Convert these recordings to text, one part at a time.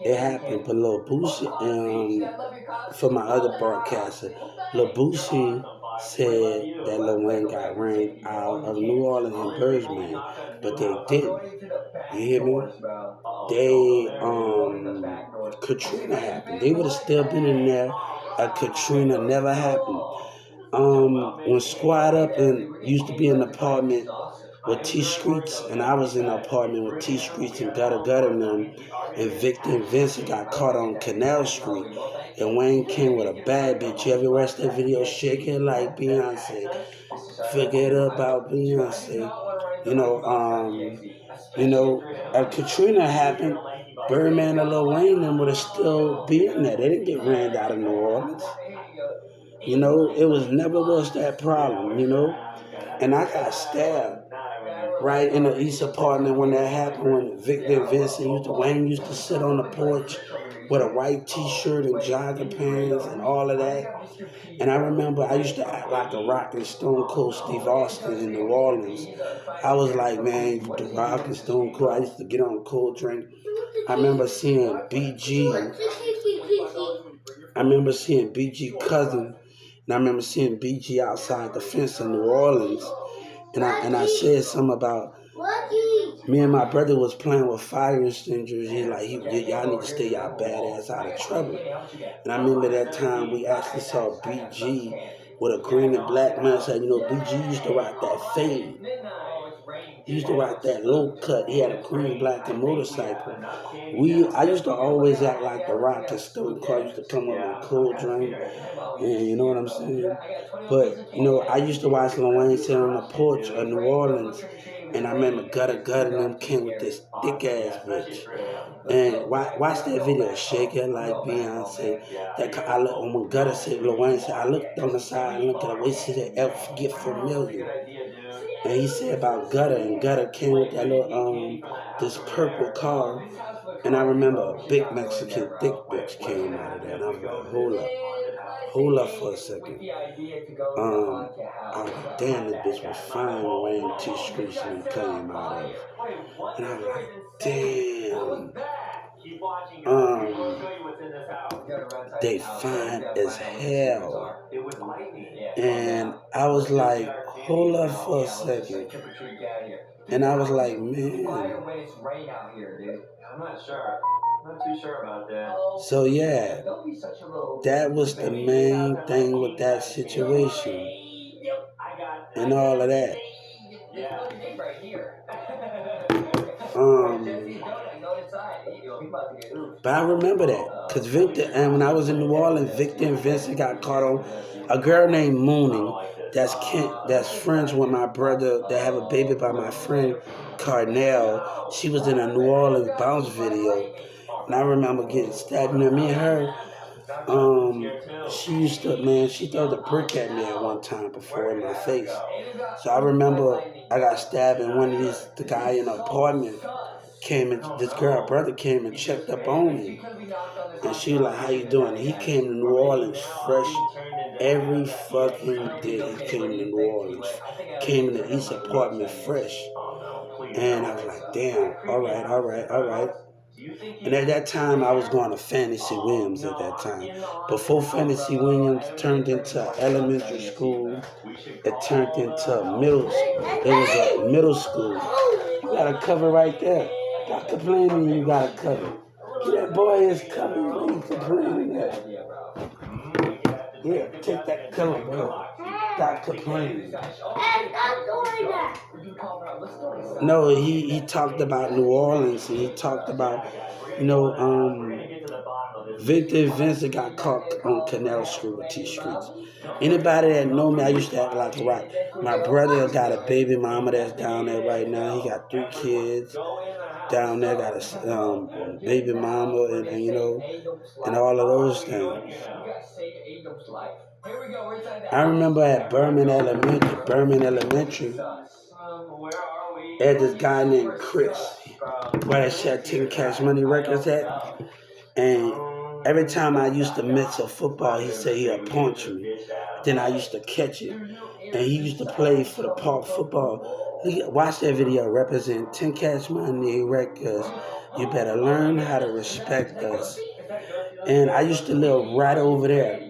it happened. But Lil Boosie, for my other broadcaster, Lil Boosie said that Lil Wayne got ran out of New Orleans in Birdman, but they didn't. You hear me? They Katrina happened. They would have still been in there if Katrina never happened. When Squad Up and used to be in an apartment with T Streets, and I was in an apartment with T Streets and Gutter Gutter and them, and Victor and Vincent got caught on Canal Street, and Wayne came with a bad bitch. You ever watch that video, Shake It Like Beyonce? Forget about Beyonce. You know, you know, if Katrina happened, Birdman and Lil Wayne them would have still been there. They didn't get ran out of New Orleans. You know, it was never was that problem, you know. And I got stabbed right in the East apartment when that happened, when Victor and Vincent Wayne used to sit on the porch with a white t-shirt and jogging pants and all of that. And I remember I used to act like a rock and Stone Cold Steve Austin in New Orleans. I was like, man, the rock and Stone Cold. I used to get on cold drink. I remember seeing BG. I remember seeing BG cousin, and I remember seeing BG outside the fence in New Orleans. And I said something about me and my brother was playing with fire extinguishers. Y'all need to stay y'all badass out of trouble. And I remember that time we actually saw BG with a green and black mask. You know, BG used to rock that fade. He used to rock that low cut. He had a green, black, and motorcycle. I used to always act like the Rock and Stone Cold. I used to come up with cold drink, and you know what I'm saying. But you know, I used to watch Lil Wayne sit on the porch of New Orleans, and I remember Gutter Gutter and them came with this thick ass bitch. And watch that video, Shake It Like Beyonce. I look when Gutter said, Lil Wayne said, I looked on the side and looked at her waist, she said, ever get familiar. And he said about Gutter, and Gutter came with that little this purple car. And I remember a big Mexican thick bitch came out of there, and I was like, hold up for a second. I was like, damn, this bitch was fine wearing T-shirts and came out of. And I was like, damn. They fine as hell. And I was like, hold up for a second. And I was like, man. I'm not sure. I'm not too sure about that. So yeah, that was the main thing with that situation and all of that. But I remember that because Victor, and when I was in New Orleans, Victor and Vincent got caught on a girl named Mooney that's friends with my brother that have a baby by my friend Carnell. She was in a New Orleans bounce video, and I remember getting stabbed. You know, me and her, she threw the brick at me at one time before in my face. So I remember I got stabbed, and the guy in the apartment this girl brother came and checked up on me. And she was like, how you doing? He came to New Orleans fresh every fucking day. He came to New Orleans. Came in the East apartment fresh. And I was like, damn, all right. And at that time, I was going to Fantasy Williams at that time. Before Fantasy Williams turned into elementary school, it turned into middle school. It was a middle school. You got a cover right there. Stop complaining you got a cover. That boy is coming when you complaining that. Yeah, take that cover, bro. Stop complaining. No, he talked about New Orleans, and he talked about, Victor and Vincent got caught on Canal Street with T Streets. Anybody that know me, I used to act like a rock. My brother got a baby mama that's down there right now. He got 3 kids down there, got a baby mama, and all of those things. I remember at Berman Elementary, had this guy named Chris, where that shit 10 Cash Money Records at, and every time I used to miss a football, he said he'd punch me. Then I used to catch it. and he used to play for the park football. Watch that video. Represent 10 Cash Money Records. You better learn how to respect us. And I used to live right over there.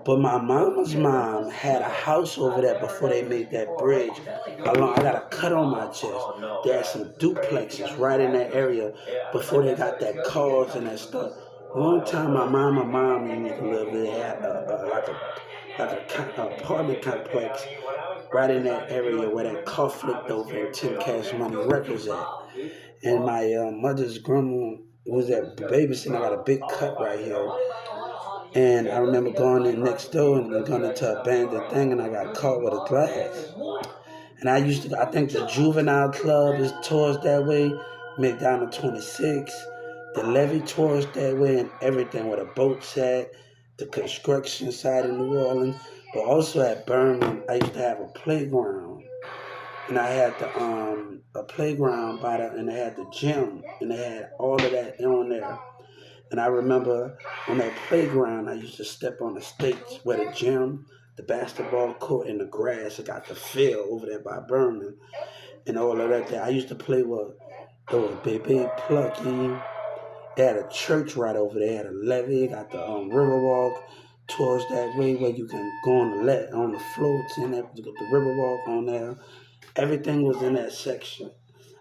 But my mama's mom had a house over there before they made that bridge. I got a cut on my chest. There's some duplexes right in that area before they got that cars and that stuff. One time my mom used to live there. They had like a apartment complex right in that area where that car flipped over and 10 Cash Money Records at. And my mother's grandma was at babysitting. I got a big cut right here. And I remember going in next door and going into an abandoned thing, and I got caught with a glass. And I think the Juvenile Club is towards that way, McDonald 26, the Levee towards that way, and everything where the boats at, the construction side of New Orleans. But also at Birmingham, I used to have a playground. And I had a playground and they had the gym, and they had all of that on there. And I remember on that playground, I used to step on the stakes where the gym, the basketball court, and the grass. I got the field over there by Birmingham and all of that there. I used to play with those Baby Plucky. They had a church right over there. They had a levee. Got the Riverwalk towards that way where you can go on the floats and the Riverwalk on there. Everything was in that section.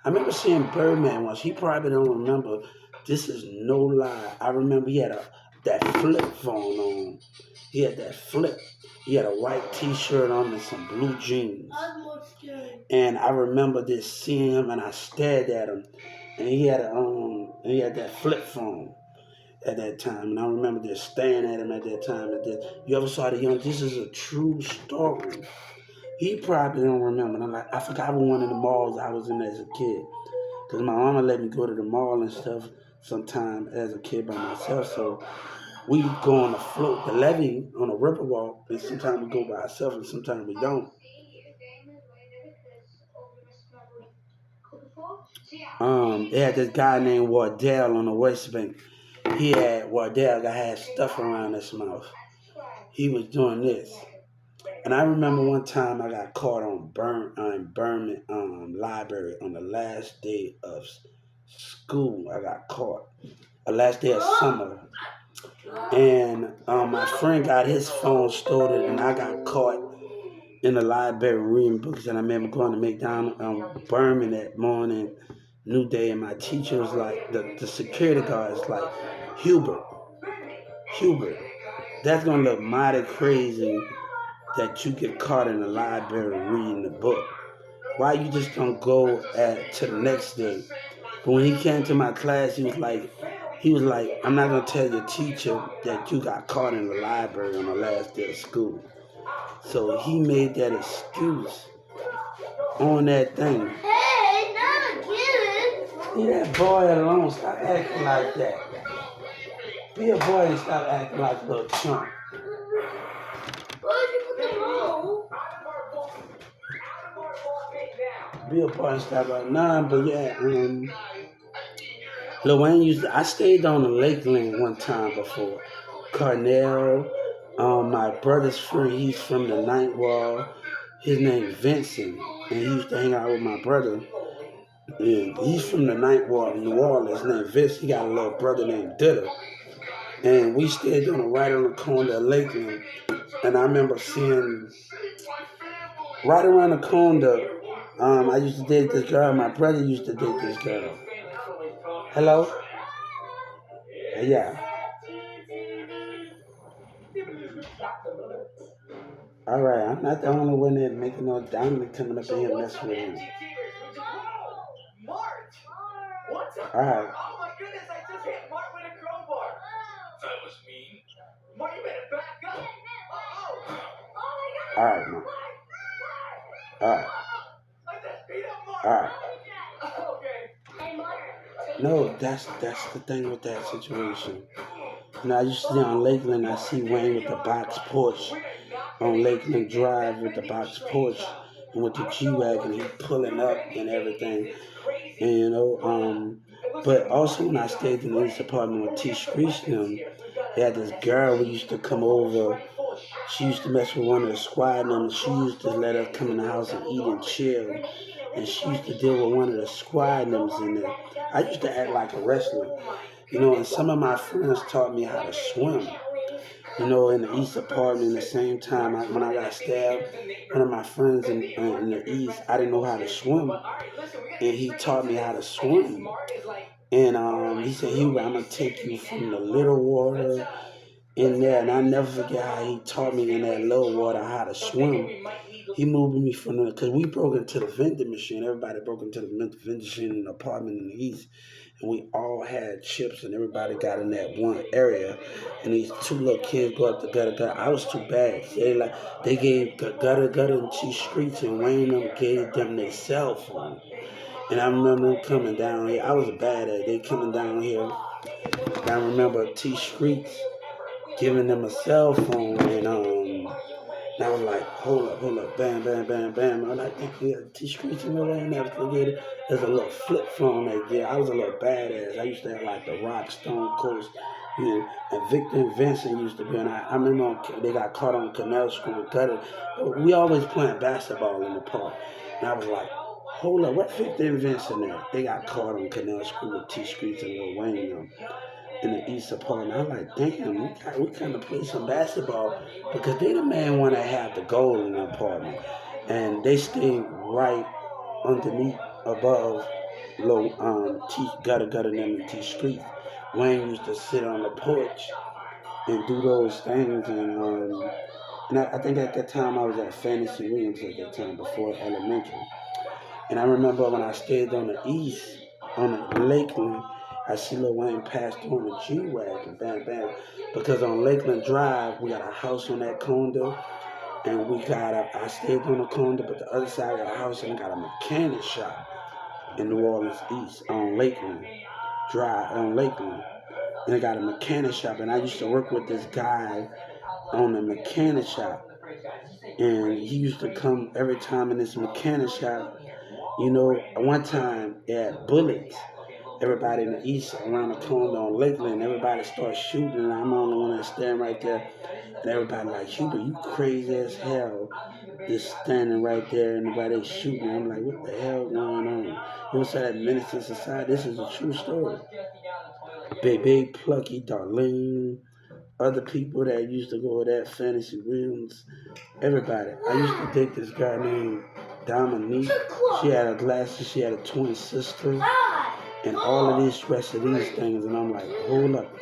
I remember seeing Birdman once. He probably don't remember. This is no lie. I remember he had that flip phone on. He had that flip. He had a white T-shirt on and some blue jeans. And I remember just seeing him, and I stared at him. And he had that flip phone at that time. And I remember just staring at him at that time. You ever saw the young? This is a true story. He probably don't remember. And I'm like, I forgot one of the malls I was in as a kid. Because my mama let me go to the mall and stuff sometime as a kid by myself. So we go on the float, the levee on the Riverwalk, and sometimes we go by ourselves and sometimes we don't. They had this guy named Wardell on the West Bank. Wardell had stuff around his mouth. He was doing this. And I remember one time I got caught on Birmingham library on the last day of school. I got caught. The last day of summer. And my friend got his phone stolen, and I got caught in the library reading books. And I remember going to McDonald's Birmingham that morning, New Day, and my teacher was like, the security guard is like, Hubert, that's going to look mighty crazy that you get caught in the library reading the book. Why you just don't go to the next day? But when he came to my class, he was like, I'm not gonna tell your teacher that you got caught in the library on the last day of school. So he made that excuse on that thing. Hey, not again. Leave that boy alone. Stop acting like that. Be a boy and stop acting like a little chump. Be a boy and stop like but yeah. Lil Wayne I stayed on the Lakeland one time before. Cornell, my brother's friend, he's from the Ninth Wall. His name's Vincent, and he used to hang out with my brother. And he's from the Ninth Wall in New Orleans. His name's Vince. He got a little brother named Ditter. And we stayed right on the corner of Lakeland. And I remember seeing right around the corner, I used to date this girl. My brother used to date this girl. Hello? Yeah. All right, I'm not the only one that making no diamond coming up in here messing with him. All right. Oh my goodness, I just hit Mark with a crowbar. That was mean. Mark, you better back up. All right, man. All right. I just beat up Mark. All right. Okay. No, that's the thing with that situation. Now I used to see on Lakeland, I see Wayne with the box porch on Lakeland Drive with the box porch and with the G-Wagon, he pulling up and everything. And but also when I stayed in this apartment with T. Screech them, they had this girl who used to come over She used to mess with one of the squad members. She used to let us come in the house and eat and chill. And she used to deal with one of the squad members in there. I used to act like a wrestler. And some of my friends taught me how to swim. In the East apartment, the same time when I got stabbed, one of my friends in the East, I didn't know how to swim. And he taught me how to swim. And he said, I'm going to take you from the little water in there. And I never forget how he taught me in that little water how to swim. He moved me from the, because we broke into the vending machine. Everybody broke into the vending machine in the apartment in the East. And we all had chips, and everybody got in that one area. And these two little kids go up to gutter gutter. I was too bad. They gave gutter gutter and T Streets, and Wayne them gave them their cell phone. And I remember them coming down here. I was bad at it. They coming down here. And I remember T Streets giving them a cell phone, and I was like, hold up, bam, bam, bam, bam. I was like, yeah, T-Streets in the way, and there's a little flip phone that I was a little badass. I used to have like the Rock, Stone Cold, and Victor and Vincent used to be, and I remember they got caught on Canal Street with Gutter. We always playing basketball in the park, and I was like, hold up, what Victor and Vincent at? They got caught on Canal Street with T-Streets and Lil Wayne in the East apartment. I'm like, damn, we kind of play some basketball, because they the man want to have the goal in the apartment, and they stay right underneath, above, low, gutter them and T Street. Wayne used to sit on the porch and do those things, and I think at that time I was at Fantasy Williams at that time before elementary. And I remember when I stayed on the East, on the Lakeland, I see Lil Wayne pass through on a G-Wagon, bam, bam. Because on Lakeland Drive, we got a house on that condo, and I stayed on the condo, but the other side got a house, and we got a mechanic shop in New Orleans East on Lakeland Drive, on Lakeland. And they got a mechanic shop, and I used to work with this guy on the mechanic shop. And he used to come every time in this mechanic shop. One time at Bullets, everybody in the East around the corner on Lakeland, everybody starts shooting, and I'm the only one that's standing right there. And everybody like, Hubert, you crazy as hell, just standing right there, and everybody shooting. I'm like, what the hell going on? You say that Menace to Society, this is a true story. Big Plucky, Darlene, other people that used to go to that Fantasy Williams, everybody. I used to date this guy named Dominique. She had her glasses, she had a twin sister, and all of these rest of these things. And I'm like, hold up,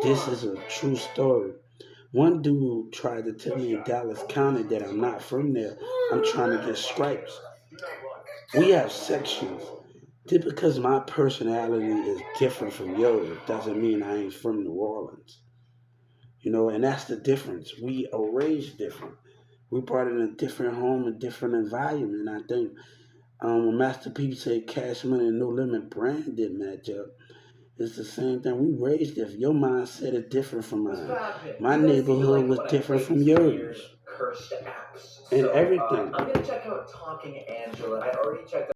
this is a true story. One dude tried to tell me in Dallas County that I'm not from there. I'm trying to get stripes. We have sections. Just because my personality is different from yours doesn't mean I ain't from New Orleans. And that's the difference. We are raised different. We brought in a different home, a different environment. I think when Master P said Cash Money and No Limit brand didn't match up, it's the same thing. We raised different. Your mindset is different from mine. My neighborhood was different from yours. And everything. I'm going to check out Talking Angela. I already checked out